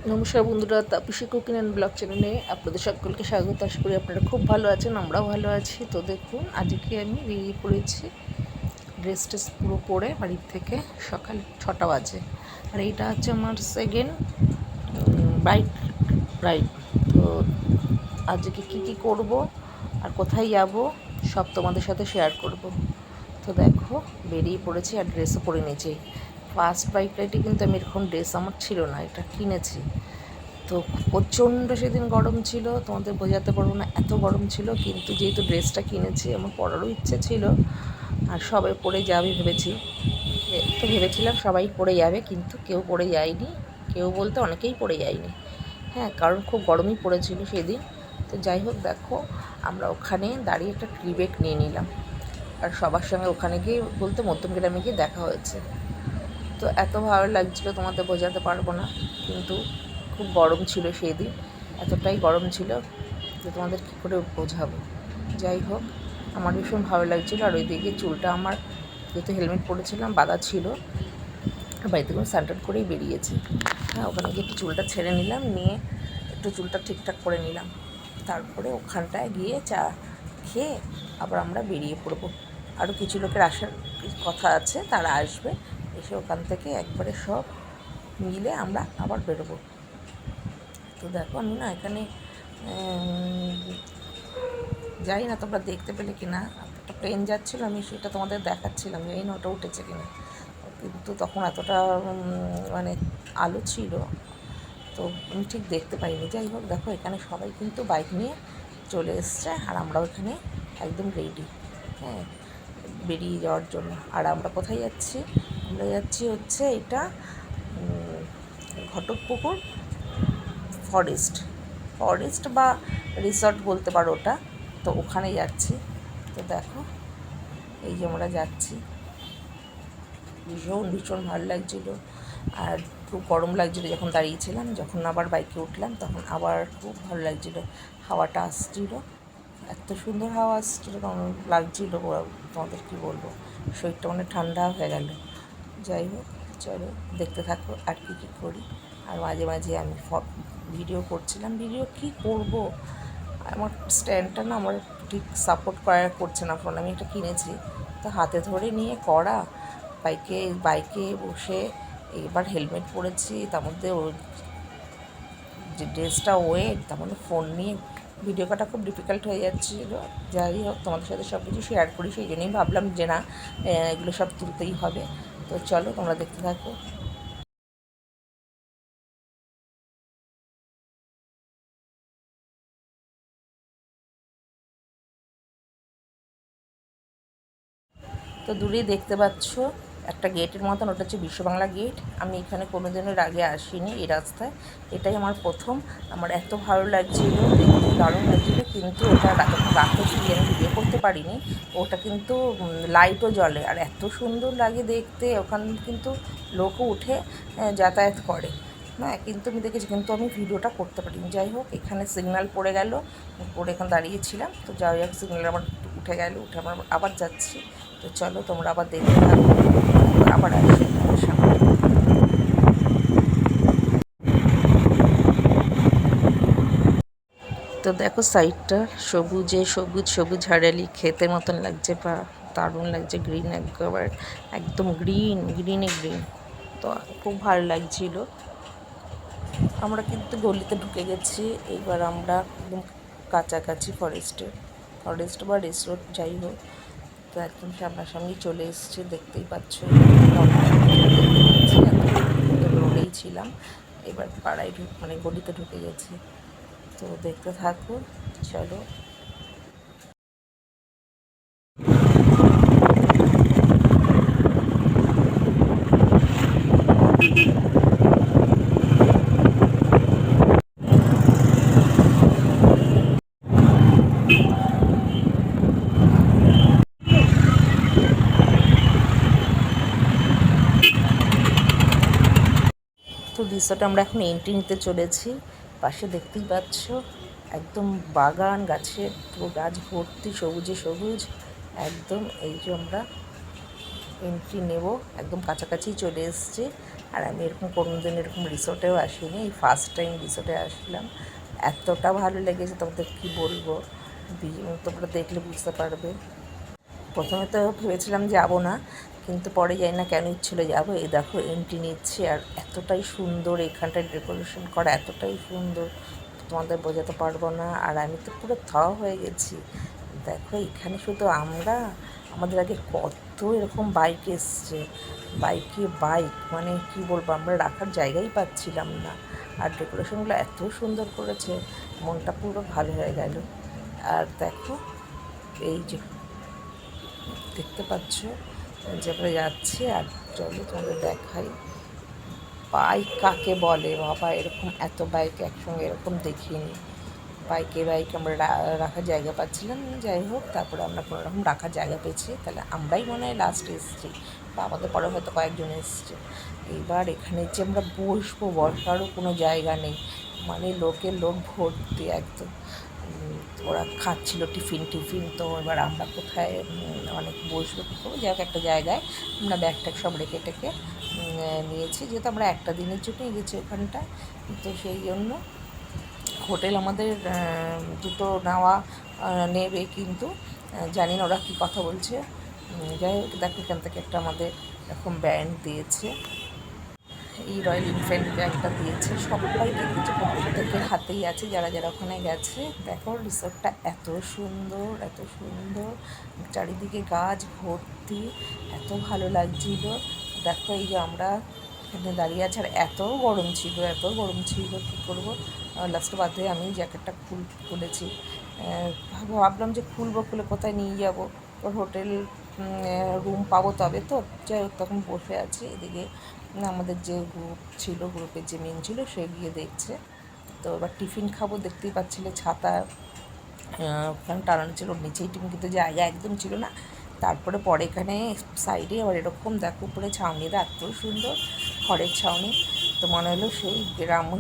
নমস্কার বন্ধুরা, Tapasi cooking and blog চ্যানেলে আপনাদের সকলকে স্বাগত। আশা করি আপনারা খুব ভালো আছেন, আমরাও ভালো আছি। তো দেখুন, আজকে আমি বেরিয়ে পড়েছি ড্রেস টেস পুরো পরে বাড়ির থেকে। সকাল 6টা বাজে, আর এইটা হচ্ছে আমার সেকেন্ড বাইক রাইড। তো আজকে কি করব আর কোথায় যাব সব তোমাদের সাথে শেয়ার করব। তো দেখো, বেরিয়ে পড়েছি আর ড্রেসও পরে নিয়েছি। ফার্স্ট বাইক রাইডে কিন্তু আমি এরকম ড্রেস আমার ছিল না, এটা কিনেছি। তো প্রচণ্ড সেদিন গরম ছিল, তোমাদের বোঝাতে পারবো না, এত গরম ছিল। কিন্তু যেহেতু ড্রেসটা কিনেছি, আমার পরারও ইচ্ছে ছিল, আর সবাই পরে যাবে ভেবেছি। তো ভেবেছিলাম সবাই পরে যাবে, কিন্তু কেউ পরে যায়নি। কেউ বলতে অনেকেই পরে যায়নি, হ্যাঁ, কারণ খুব গরমই পড়েছিল সেদিন। তো যাই হোক, দেখো আমরা ওখানে দাঁড়িয়ে একটা ট্রি ব্যাগ নিয়ে নিলাম, আর সবার সঙ্গে ওখানে গিয়ে বলতে মধ্যমগ্রামে গিয়ে দেখা হয়েছে। তো এত ভালো লাগছিলো তোমাদের বোঝাতে পারবো না, কিন্তু খুব গরম ছিল সেই দিন, এতটাই গরম ছিল যে তোমাদের কী করে বোঝাবো। যাই হোক, আমার ভীষণ ভালো লাগছিলো। আর ওইদিকে চুলটা আমার, যেহেতু হেলমেট পরেছিলাম, বাঁধা ছিল, আর বাড়িতে কোনো স্যান্টার করেই বেরিয়েছি। হ্যাঁ, ওখানে গিয়ে একটু চুলটা ছেড়ে নিলাম, নিয়ে একটু চুলটা ঠিকঠাক করে নিলাম। তারপরে ওখানটায় গিয়ে চা খেয়ে আবার আমরা বেরিয়ে পড়বো। আরও কিছু লোকের আসার কথা আছে, তারা আসবে, এসে ওখান থেকে একবারে সব মিলে আমরা আবার বেরোবো। তো দেখো, আমি না এখানে যাই না, তোমরা দেখতে পেলে কি না, একটা প্লেন যাচ্ছিলো, আমি সেটা তোমাদের দেখাচ্ছিলাম, জানি না ওটা উঠেছে কিনা। কিন্তু তখন এতটা মানে আলো ছিল, তো আমি ঠিক দেখতে পাইনি। যাই হোক, দেখো এখানে সবাই কিন্তু বাইক নিয়ে চলে এসছে, আর আমরাও এখানে একদম রেডি, হ্যাঁ, বেরিয়ে যাওয়ার জন্য। আর আমরা কোথায় যাচ্ছি? আমরা যাচ্ছি হচ্ছে এটা ঘটকপুকুর ফরেস্ট বা রিসর্ট বলতে পারো ওটা। তো ওখানে যাচ্ছি। তো দেখো, এই যে আমরা যাচ্ছি, ভীষণ ভালো লাগছিলো। আর খুব গরম লাগছিলো যখন দাঁড়িয়েছিলাম, যখন আবার বাইকে উঠলাম তখন আবার খুব ভালো লাগছিলো। হাওয়াটা আসছিলো, এত সুন্দর হাওয়া আসছিলো, কেমন লাগছিলো তোমাদের কী বলবো, শরীরটা মানে ঠান্ডা হয়ে গেল। যাই হোক, চলো দেখতে থাকো আর কী করি। আর মাঝে মাঝে আমি ভিডিও করছিলাম। ভিডিও কি করব, আমার স্ট্যান্ডটা না আমার ঠিক সাপোর্ট করছে না ফোন। আমি এটা কিনেছি, তো হাতে ধরে নিয়ে করা, বাইকে বসে, এবার হেলমেট পরেছি, তার মধ্যে যে ড্রেসটা ওয়েট, তার মধ্যে ফোন নিয়ে ভিডিও করা খুব ডিফিকাল্ট হয়ে যাচ্ছিলো। যাই হোক, তোমাদের সাথে সব কিছু শেয়ার করি, সেই জন্যই ভাবলাম যে না, এগুলো সব তুলতেই হবে। তো চলো তোমরা দেখতে থাকো। তো দূরেই দেখতে পাচ্ছ একটা গেটের মতন, ওটা হচ্ছে বিশ্ববাংলা গেট। আমি এখানে কোনো দিনের আগে আসিনি এই রাস্তায়, এটাই আমার প্রথম। আমার এত ভালো লাগছিল, দেখতে দারুণ লাগছিলো। কিন্তু ওটা রাতে ছিল, আমি ভিডিও করতে পারিনি। ওটা কিন্তু লাইটও জ্বলে, আর এত সুন্দর লাগে দেখতে। ওখানে কিন্তু লোকও উঠে যাতায়াত করে, হ্যাঁ, কিন্তু আমি দেখেছি, কিন্তু আমি ভিডিওটা করতে পারিনি। যাই হোক, এখানে সিগন্যাল পড়ে গেল, পড়ে এখানে দাঁড়িয়েছিলাম। তো যাই হোক, সিগন্যাল আবার উঠে গেল, উঠে আবার যাচ্ছি। তো চলো তোমরা আবার দেখতে থাকো, আবার আসি তোমার সামনে। তো দেখো, সাইডটা সবুজ হারিয়ালি ক্ষেতের মতন লাগছে, বা দারুণ লাগছে, গ্রিন একবার, একদম গ্রিনে গ্রিন। তো খুব ভালো লাগছিল। আমরা কিন্তু গলিতে ঢুকে গেছি, এইবার আমরা একদম কাছাকাছি ফরেস্ট বা রিসোর্ট, যাই হোক। তো একদম সামনাসামনি চলে এসেছি, দেখতেই পাচ্ছ। রোডেই ছিলাম, এবার পাড়ায় মানে গলিতে ঢুকে গেছি। তো দেখতে থাকো, চলো। তো রিসর্টে আমরা এখন এন্ট্রি নিতে চলেছি। পাশে দেখতেই পাচ্ছ একদম বাগান, পুরো গাছ ভর্তি, সবুজ একদম। এই যে আমরা এন্ট্রি নেব, একদম কাছাকাছি চলে এসেছি। আর আমি এরকম কোনোদিন এরকম রিসোর্টেও আসিনি, এই ফার্স্ট টাইম রিসোর্টে আসলাম। এতটা ভালো লেগেছে তোমাদের কি বলবো, তোমরা দেখলে বুঝতে পারবে। প্রথমে তো ভেবেছিলাম যাবো না, কিন্তু পরে যাই না কেন ইচ্ছিল যাবো। এই দেখো এন্ট্রি নিচ্ছি, আর এতটাই সুন্দর এখানটায় ডেকোরেশন করা, এতটাই সুন্দর তোমাদের বোঝাতে পারবো না। আর আমি তো পুরো হয়ে গেছি। দেখো এখানে শুধু আমরা, আমাদের আগে কত এরকম বাইক এসছে, বাইকে বাইক, মানে কি বলবো, আমরা রাখার জায়গাই পাচ্ছিলাম না। আর ডেকোরেশনগুলো এত সুন্দর করেছে, মনটা পুরো ভালো হয়ে গেল। আর দেখো এই যে দেখতে পাচ্ছ যে আমরা যাচ্ছি, আর চলো তোমাদের দেখাই বাইক কাকে বলে বাবা। এরকম এত বাইক একসঙ্গে এরকম দেখিনি। বাইকে আমরা রাখার জায়গা পাচ্ছিলাম, যাই হোক তারপরে আমরা কোনো রকম রাখার জায়গা পেয়েছি। তাহলে আমরাই মনে হয় লাস্ট এসেছি, বা আমাদের পরে হয়তো কয়েকজন এসছে। এইবার এখানে যে আমরা বসারও কোনো জায়গা নেই, মানে লোকের লোক ভর্তি একদম। ওরা খাচ্ছিল টিফিন, তো এবার আমরা কোথায় অনেক বসবো কী করবো, যাই হোক একটা জায়গায় আমরা ব্যাগ ট্যাগ সব রেখে টেকে নিয়েছি, যেহেতু আমরা একটা দিনের জন্যই গেছি ওখানটায়। তো সেই জন্য হোটেল আমাদের দুটো নেওয়া নেবে, কিন্তু জানি না ওরা কী কথা বলছে। যাই হোক দেখো এখান থেকে একটা আমাদের এরকম ব্যান্ড দিয়েছে, এই রয়্যাল এনফিল্ড ব্যাগটা দিয়েছে। সবাইকে কিছু প্রত্যেকের হাতেই আছে যারা যারা ওখানে গেছে। দেখো রিসোর্টটা এত সুন্দর, এত সুন্দর, চারিদিকে গাছ ভর্তি, এত ভালো লাগছিল। দেখো এই যে আমরা এখানে দাঁড়িয়ে আছে, আর এত গরম ছিল কী করবো, লাস্টে বাদে আমি জ্যাকেটটা খুলেছি। ভাবলাম যে খুলে কোথায় নিয়ে যাবো, ওর হোটেল রুম পাবো তবে তো। যাই হোক তখন বসে আছি, এদিকে আমাদের যে গ্রুপ ছিল, গ্রুপের যে মেন ছিল সে গিয়ে দেখছে। তো এবার টিফিন খাবো, দেখতেই পাচ্ছিলে ছাতা ওখানে টানানো ছিল, নিচেই টিফিন, কিন্তু জায়গা একদম ছিল না। তারপরে পরে এখানে সাইডে আবার এরকম দেখো উপরে ছাউনিটা এত সুন্দর, খড়ের ছাউনি, তো মনে হলো সেই গ্রাম্য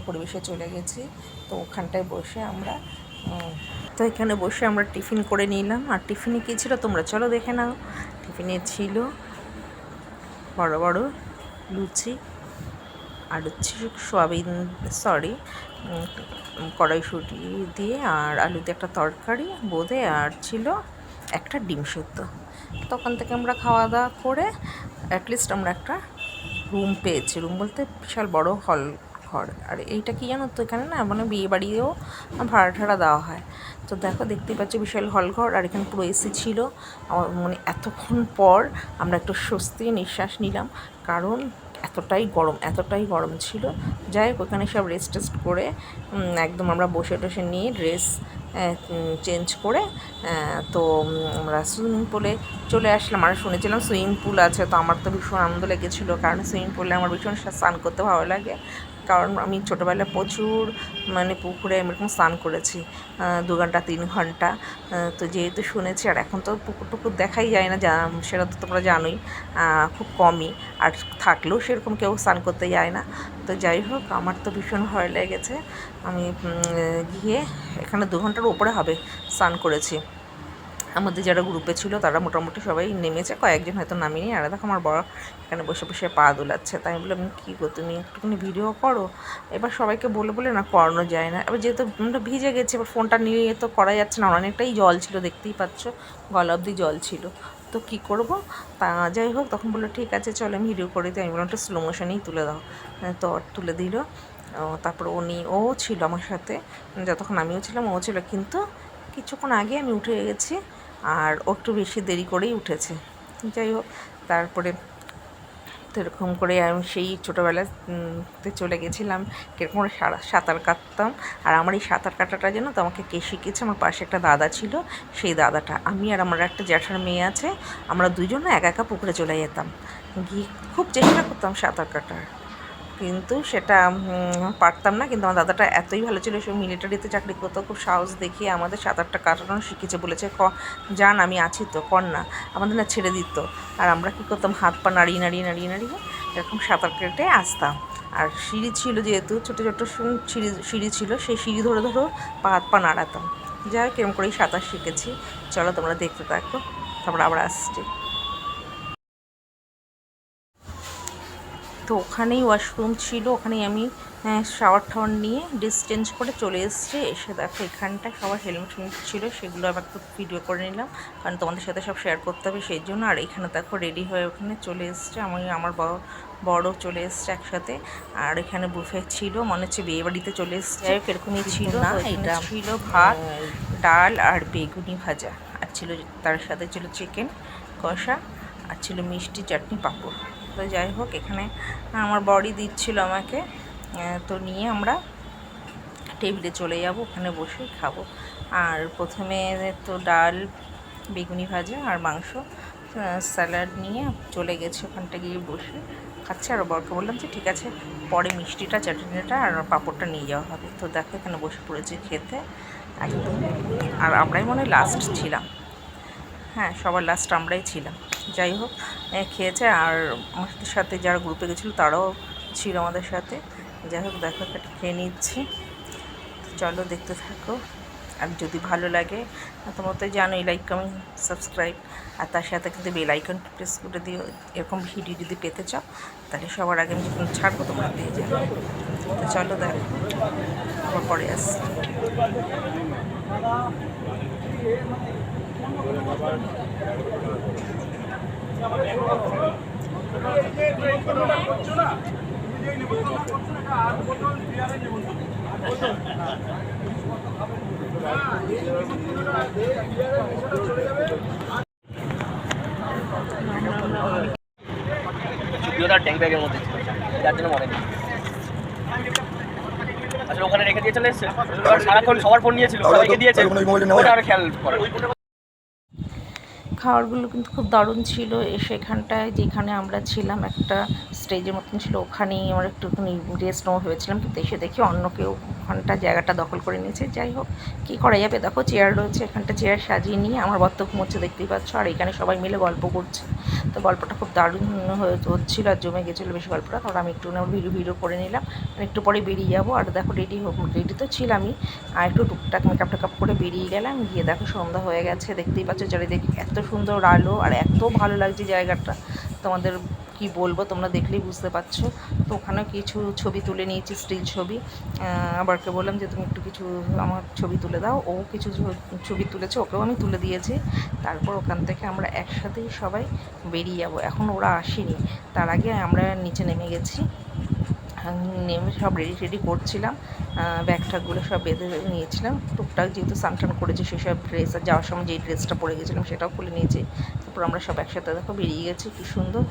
পরিবেশে চলে গেছি। তো ওখানটায় বসে আমরা তো এখানে বসে আমরা টিফিন করে নিলাম। আর টিফিনে কী ছিল তোমরা চলো দেখে নাও। টিফিনে ছিল বড় বড় লুচি, আর হচ্ছে কড়াইশুঁটি দিয়ে আর আলু দিয়ে একটা তরকারি বোঁদে, আর ছিল একটা ডিম সেদ্ধ। তখন থেকে আমরা খাওয়া দাওয়া করে অ্যাটলিস্ট আমরা একটা রুম পেয়েছি, রুম বলতে বিশাল বড় হল ঘর। আর এইটা কি জানো তো, এখানে না মানে বিয়ে বাড়িও ভাড়া ঠাড়া দেওয়া হয়। তো দেখো দেখতেই পাচ্ছি বিশাল হল ঘর, আর এখানে পুরো এসি ছিল। মানে এতক্ষণ পর আমরা একটু স্বস্তি নিঃশ্বাস নিলাম, কারণ এতটাই গরম ছিল। যাই হোক ওখানে সব রেস্ট করে একদম আমরা বসে নিয়ে ড্রেস চেঞ্জ করে তো আমরা সুইমিং পুলে চলে আসলাম। আর শুনেছিলাম সুইমিং পুল আছে, তো আমার তো ভীষণ আনন্দ লেগেছিলো, কারণ সুইমিং পুলে আমার ভীষণ স্নান করতে ভালো লাগে। কারণ আমি ছোটোবেলায় প্রচুর মানে পুকুরে এরকম স্নান করেছি 2 ঘন্টা 3 ঘন্টা। তো যেহেতু শুনেছি, আর এখন তো পুকুর টুকুর দেখাই যায় না, সেটা তো তোমরা জানোই, খুব কমই, আর থাকলেও সেরকম কেউ স্নান করতে যায় না। তো যাই হোক আমার তো ভীষণ ভয় লেগেছে। আমি গিয়ে এখানে 2 ঘন্টার উপরে হবে স্নান করেছি। আমাদের যারা গ্রুপে ছিল তারা মোটামুটি সবাই নেমেছে, কয়েকজন হয়তো নামিনি। আর দেখো আমার বড় এখানে বসে বসে পা দোলাচ্ছে, তাই বললাম কী গো তুমি একটুখানি ভিডিও করো। এবার সবাইকে বলে না করানো যায় না, এবার যেহেতু আমরা ভিজে গেছি, এবার ফোনটা নিয়ে তো করা যাচ্ছে না, অনেকটাই জল ছিল, দেখতেই পাচ্ছ গলা অবধি জল ছিল, তো কী করব। তা যাই হোক তখন বললো ঠিক আছে চলো আমি ভিডিও করে দিই। আমি বললাম একটু স্লো মোশনেই তুলে দাও, তো তুলে দিল। তারপর ও ছিল আমার সাথে, যতক্ষণ আমিও ছিলাম ও ছিল, কিন্তু কিছুক্ষণ আগে আমি উঠে গেছি, আর ও একটু বেশি দেরি করেই উঠেছে। যাই হোক তারপরে তো এরকম করে আমি সেই ছোটোবেলাতে চলে গেছিলাম, কীরকম করে সাঁতার কাটতাম। আর আমার এই সাঁতার কাটাটা যেন তো আমাকে কে শিখিয়েছে, আমার পাশে একটা দাদা ছিল, সেই দাদাটা। আমি আর আমার একটা জ্যাঠার মেয়ে আছে, আমরা দুজন একা একা পুকুরে চলে যেতাম, গিয়ে খুব চেষ্টা করতাম সাঁতার কাটার, কিন্তু সেটা পারতাম না। কিন্তু আমার দাদাটা এতই ভালো ছিল, সে মিলিটারিতে চাকরি করতো, খুব সাহস দেখিয়ে আমাদের সাঁতারটা কাটানো শিখেছে, বলেছে যান আমি আছি তো, কর না, আমাদের না ছেড়ে দিত। আর আমরা কী করতাম, হাত পা নাড়িয়ে এরকম সাঁতার কেটে আসতাম। আর সিঁড়ি ছিল, যেহেতু ছোটো সিঁড়ি ছিল, সেই সিঁড়ি ধরে হাত পা নাড়াতাম। যাই হোক এরকম করেই সাঁতার শিখেছি। চলো তোমরা দেখতে থাকো, তারপর আবার আসছি। তো ওখানেই ওয়াশরুম ছিল, ওখানেই আমি শাওয়ার টাওয়ার নিয়ে ড্রেস চেঞ্জ করে চলে এসেছি। এসে দেখো এখানটা সবার হেলমেট ছিল, সেগুলো আবার একটু ভিডিও করে নিলাম, কারণ তোমাদের সাথে সব শেয়ার করতে হবে সেই জন্য। আর এখানে দেখো রেডি হয়ে ওখানে চলে এসছে, আমি আমার বড় চলে এসছে একসাথে। আর এখানে বুফে ছিল, মনে হচ্ছে বিয়ে বাড়িতে চলে এসছে, যাই হোক এরকমই ছিল না। এটা ছিল ভাত, ডাল আর বেগুনি ভাজা, আর ছিল তার সাথে ছিল চিকেন কষা, আর ছিল মিষ্টি, চাটনি, পাঁপড়। তো যাই হোক এখানে আমার বড়ি দিচ্ছিল আমাকে, তো নিয়ে আমরা টেবিলে চলে যাব, ওখানে বসে খাবো। আর প্রথমে তো ডাল, বেগুনি ভাজা আর মাংস, স্যালাড নিয়ে চলে গেছে, ওখানটা গিয়ে বসে খাচ্ছে। আর বরকে বললাম যে ঠিক আছে পরে মিষ্টিটা, চাটনিটা আর পাঁপড়টা নিয়ে যাওয়া হবে। তো দেখো এখানে বসে পড়েছি খেতে একদম। আর আমরাই মনে হয় লাস্ট ছিলাম, হ্যাঁ সবার লাস্ট আমরাই ছিলাম। যাই হোক খেয়েছে, আর আমাদের সাথে যারা গ্রুপে গেছিলো তারাও ছিল আমাদের সাথে। যাই হোক দেখো একটা খেয়ে নিচ্ছি, চলো দেখতে থাকো। আর যদি ভালো লাগে তোমরা তো জানোই, লাইক কমেন্ট সাবস্ক্রাইব, আর তার সাথে কিন্তু বেল আইকন প্রেস করে দিও। এরকম ভিডিও যদি পেতে চাও তাহলে সবার আগে আমি যখন ছাড়বো তোমরা পেয়ে যাবে। তো চলো দেখো, আবার পরে আসছি। ট্যাঙ্ক ব্যাগের মধ্যে ছিল, যার জন্য মনে নেই। আসলে ওখানে রেখে দিয়ে চলে এসছে, সারাক্ষণ সবার ফোন নিয়েছিল, রেখে দিয়েছে, ওটা আর খেয়াল করে। খাবারগুলো কিন্তু খুব দারুণ ছিল। সেখানটায় যেখানে আমরা ছিলাম একটা স্টেজের মতন ছিল, ওখানেই আমরা একটুখানি রেস্ট নেওয়া ভেবেছিলাম, কিন্তু এসে দেখি অন্য কেউ ওখানটা জায়গাটা দখল করে নিয়েছে। যাই হোক কী করা যাবে, দেখো চেয়ার রয়েছে, এখানটা চেয়ার সাজিয়ে নিয়ে আমার বত্ত ঘুমোচ্ছে দেখতেই পাচ্ছ, আর এখানে সবাই মিলে গল্প করছে। তো গল্পটা খুব দারুণ হচ্ছিলো আর জমে গেছিলো বেশ গল্পটা। কারণ আমি একটু ভিডিও করে নিলাম, একটু পরে বেরিয়ে যাবো। আর দেখো রেডি তো ছিলামই, আর একটু টুকটাক মেকআপ টেকআপ করে বেরিয়ে গেলাম। গিয়ে দেখো সন্ধ্যা হয়ে গেছে, দেখতেই পাচ্ছ চারিদিকে এত সুন্দর আলো, আর এত ভালো লাগছে জায়গাটা, তোমাদের কি বলবো, তোমরা দেখলেই বুঝতে পারছো। তো ওখানেও কিছু ছবি তুলে নিয়েছি, স্টিল ছবি। আবারকে বললাম যে তুমি একটু কিছু আমার ছবি তুলে দাও, ও কিছু ছবি তুলেছে, ওকেও আমি তুলে দিয়েছি। তারপর ওখান থেকে আমরা একসাথেই সবাই বেরিয়ে যাবো। এখন ওরা আসেনি, তার আগে আমরা নিচে নেমে গেছি, নেমে সব রেডি করছিলাম, ব্যাগ ঠ্যাগগুলো সব বেঁধে নিয়েছিলাম টুকটাক, যেহেতু স্নান করেছি সেসব ড্রেস, আর যাওয়ার সময় যেই ড্রেসটা পরে গেছিলাম সেটাও খুলে নিয়েছি। তারপর আমরা সব একসাথে দেখো বেরিয়ে গেছি, কী সুন্দর।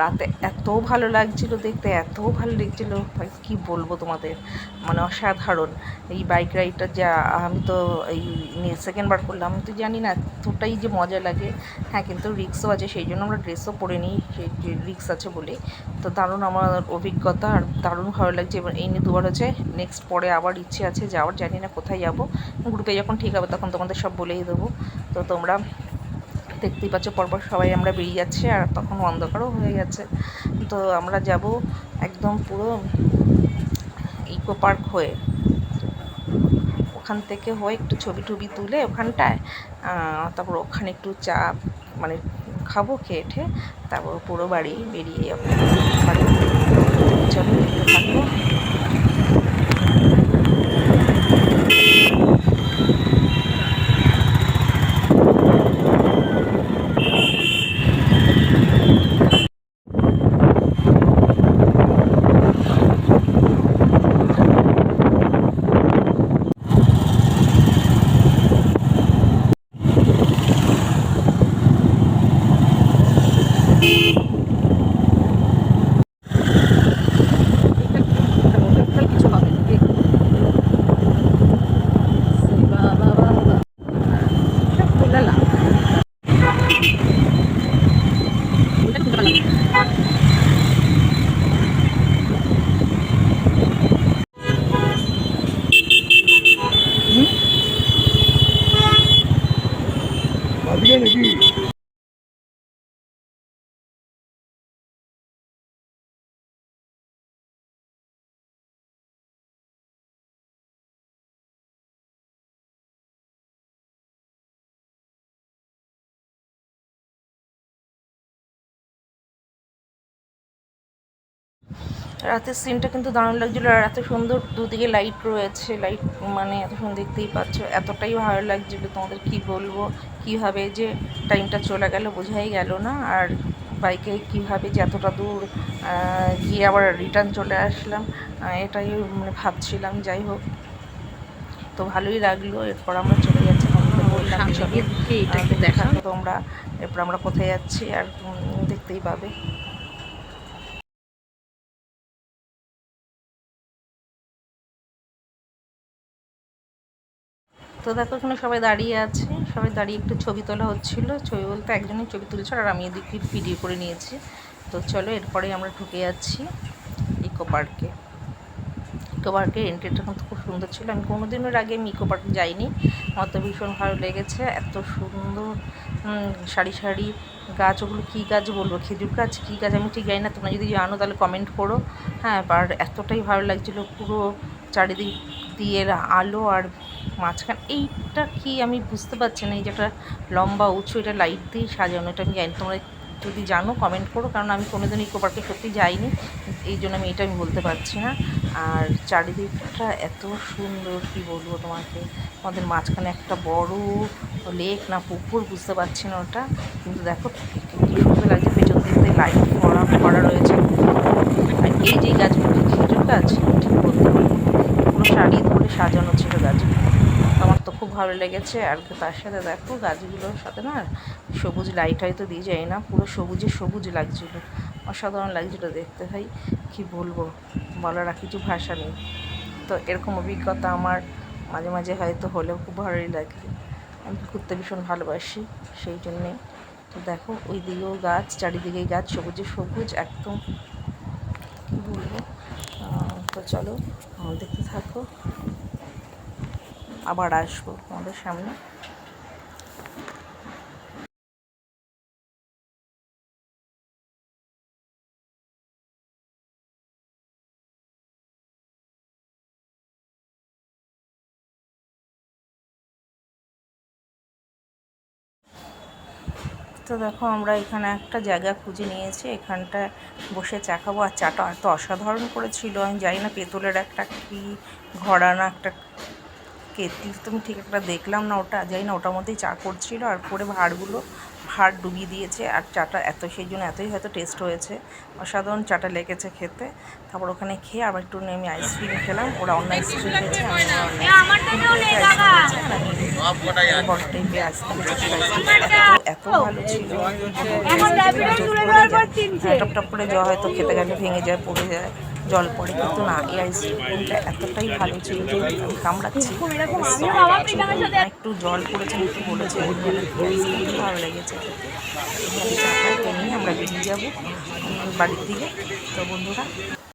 রাতে এত ভালো লাগছিলো দেখতে, এত ভালো লাগছিলো কী বলবো তোমাদের, মানে অসাধারণ। এই বাইক রাইডটা যা, আমি তো এই সেকেন্ডবার করলাম, আমি তো জানি না এতটাই যে মজা লাগে। হ্যাঁ কিন্তু রিক্সও আছে, সেই জন্য আমরা ড্রেসও পরে নিই, সেই রিক্স আছে বলে। তো দারুণ আমার অভিজ্ঞতা, আর দারুণ ভালো লাগছে। এবার এই নিয়ে দুবার হচ্ছে, নেক্সট পরে আবার ইচ্ছে আছে যাওয়ার, জানি না কোথায় যাব, গ্রুপে যখন ঠিক হবে তখন তোমাদের সব বলেই দেবো। তো তোমরা দেখতেই পাচ্ছ পরপর সবাই আমরা বেরিয়ে যাচ্ছে, আর তখন অন্ধকারও হয়ে গেছে। তো আমরা যাব একদম পুরো ইকো পার্ক হয়ে, ওখান থেকে হয়ে একটু ছবি টবি তুলে ওখানটায়, তারপর ওখানে একটু চা মানে খাবো, খেয়ে ঠে তারপর পুরো বাড়ি বেরিয়ে যাবো। চলো দেখতে থাকবো। রাতের সিনটা কিন্তু দারুণ লাগছিলো, আর এত সুন্দর দুদিকে লাইট রয়েছে, লাইট মানে এত সুন্দর দেখতেই পাচ্ছ, এতটাই ভালো লাগছিলো তোমাদের কি বলবো। কীভাবে যে টাইমটা চলে গেল বোঝাই গেল না। আর বাইকে কীভাবে যে এতটা দূর গিয়ে আবার রিটার্ন চলে আসলাম, এটাই মানে ভাবছিলাম। যাই হোক, তো ভালোই লাগলো। এরপর আমরা চলে যাচ্ছি, তোমাদের বললাম চলো এটাকে দেখাবো তোমরা। এরপর আমরা কোথায় যাচ্ছি আর দেখতেই পাবে। তো দেখো এখানে সবাই দাঁড়িয়ে আছে, সবাই দাঁড়িয়ে একটু ছবি তোলা হচ্ছিল। ছবি বলতে একজনই ছবি তুলছে, আর আমি এদিকে ভিডিও করে নিয়েছি। তো চলো এরপরে আমরা ঢুকে যাচ্ছি ইকো পার্কে। ইকো পার্কের এন্ট্রিটা কিন্তু খুব সুন্দর ছিল। আমি কোনোদিনের আগে আমি ইকো পার্কে যাইনি, আমার তো ভীষণ ভালো লেগেছে। এত সুন্দর সারি সারি গাছ, ওগুলো কী গাছ বলবো, খেজুর গাছ কী গাছ আমি ঠিক জানি না, তোমরা যদি জানো তাহলে কমেন্ট করো। হ্যাঁ, আর এতটাই ভালো লাগছিলো, পুরো চারিদিক দিয়ে আলো, আর মাঝখান এইটা কি আমি বুঝতে পারছি না, এই যে একটা লম্বা উঁচু, এটা লাইট দিয়ে সাজানো, এটা আমি জানি। তোমরা যদি জানো কমেন্ট করো, কারণ আমি কোনোদিন ইকো পার্কে সত্যি যাইনি, এই জন্য আমি এটা আমি বলতে পারছি না। আর চারিদিকটা এত সুন্দর কি বলবো তোমাকে, আমাদের মাঝখানে একটা বড় লেক না পুকুর বুঝতে পারছি না ওটা, কিন্তু দেখো কী সুন্দর লাগছে। পেছন দিক দিয়ে লাইট করা রয়েছে। আর এই যে গাছগুলো খেজুর গাছ ঠিক বলতে পারি, পুরো শাড়ি ধরে সাজানো ছিল গাছগুলো, আমার তো খুব ভালো লেগেছে। আর তার সাথে দেখো গাছগুলোর সাথে না সবুজ লাইট হয়তো দিয়ে যায় না, পুরো সবুজে সবুজ লাগছিলো, অসাধারণ লাগছিলো দেখতে। ভাই কি বলবো, বলার আর কিছু ভাষা নেই। তো এরকম অভিজ্ঞতা আমার মাঝে মাঝে হয়তো হলেও খুব ভালোই লাগে। আমি ঘুরতে ভীষণ ভালোবাসি, সেই জন্যে। তো দেখো ওই দিকেও গাছ, চারিদিকে গাছ, সবুজে সবুজ একদম, কী বলবো। তো চলো দেখতে থাকো, আবার আসবো তোমাদের সামনে। তো দেখো আমরা এখানে একটা জায়গা খুঁজে নিয়েছি, এখানটা বসে চা খাবো। আর চাটা এত অসাধারণ করেছিল, আমি জানি না পেতলের একটা কি ঘড়া না একটা কেটলি, তুমি ঠিক একটা দেখলাম না, ওটা জানি না, ওটার মধ্যেই চা করছিল। আর করে ভাঁড় ডুবিয়ে দিয়েছে, আর চাটা এত, সেই জন্য এতই হয়তো টেস্ট হয়েছে, অসাধারণ চাটা লেগেছে খেতে। তারপর ওখানে খেয়ে আবার একটু আমি আইসক্রিম খেলাম, ওরা অন্য আইসক্রিম খেয়েছে, এত ভালো ছিল, টপ টপ করে জল হয়তো খেতে গেলে ভেঙে যায়, পড়ে যায়, জল পড়ে, কিন্তু না, এই আইসক্রিমটা এতটাই ভালো ছিল যে আমি কামড়াচ্ছি, একটু জল পড়েছে, একটু বলেছে, আইসক্রিম ভালো লেগেছে খেতে। নিয়ে আমরা বেরিয়ে যাবো বাড়ির দিকে। তো বন্ধুরা